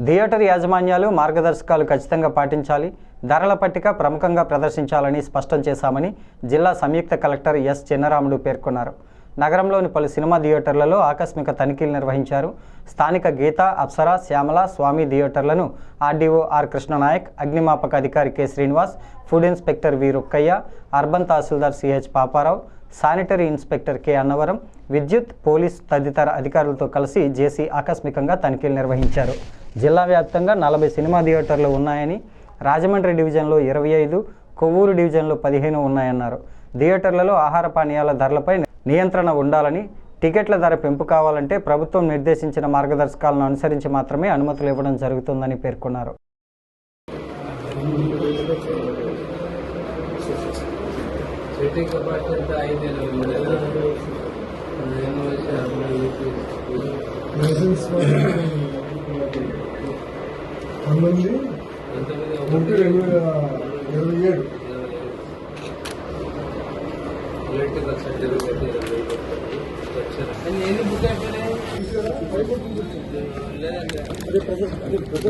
Theatre యాజమాన్యాలు మార్గదర్శకాలు ఖచ్చితంగా పాటించాలి, ధరల పట్టిక ప్రముఖంగా ప్రదర్శించాలని స్పష్టం చేశామని జిల్లా సంయుక్త కలెక్టర్ ఎస్ చిన్నరాముడు పేర్కొన్నారు. నగరంలోని పలు సినిమా థియేటర్లలో ఆకస్మిక తనిఖీలు నిర్వహించారు. స్థానిక గీత, అప్సరా, శ్యామల, స్వామి థియేటర్లను ఆర్డీఓ ఆర్ కృష్ణనాయక్, అగ్నిమాపక అధికారి K Srinivas, food inspector V Rukkaiah, urban tahsildar CH Paparao, sanitary inspector K Annavaram, విద్యుత్, పోలీస్ తదితర అధికారులతో కలిసి జేసీ ఆకస్మికంగా తనిఖీలు నిర్వహించారు. జిల్లా వ్యాప్తంగా 40 సినిమా థియేటర్లు ఉన్నాయని, రాజమండ్రి డివిజన్లో 25, కొవ్వూరు డివిజన్లో 15 ఉన్నాయన్నారు. థియేటర్లలో ఆహార పానీయాల ధరలపై నియంత్రణ ఉండాలని, టికెట్ల ధర పెంపు కావాలంటే ప్రభుత్వం నిర్దేశించిన మార్గదర్శకాలను అనుసరించి మాత్రమే అనుమతులు ఇవ్వడం జరుగుతుందని పేర్కొన్నారు.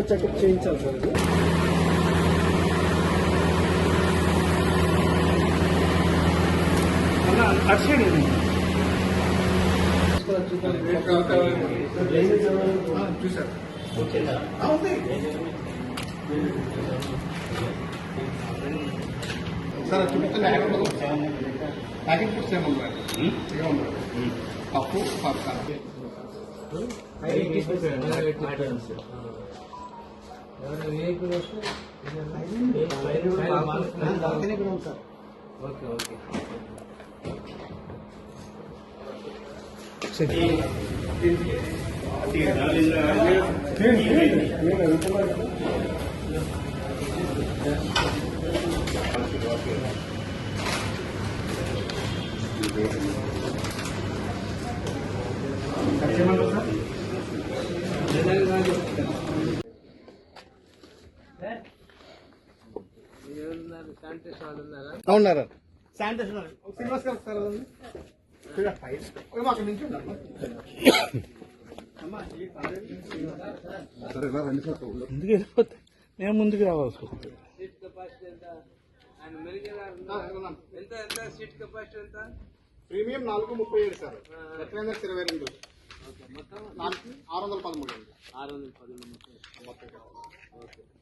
చెకప్ చేయించాలి సార్. చూసారు సార్ చూపిస్తున్న ప్యాకెట్ ఫుడ్స్ ఏమన్నా పప్పు ఓకే ఓకే ఉన్నారా శానిటేషన్ శ్రీనివాస్ గారు సార్ అక్కడ నుంచి ముందుకు వెళ్ళిపోతే నేను ముందుకు రావాల్సి వస్తుంది. ప్రీమియం 437 సార్, 22 మొత్తం 613 మొత్తం.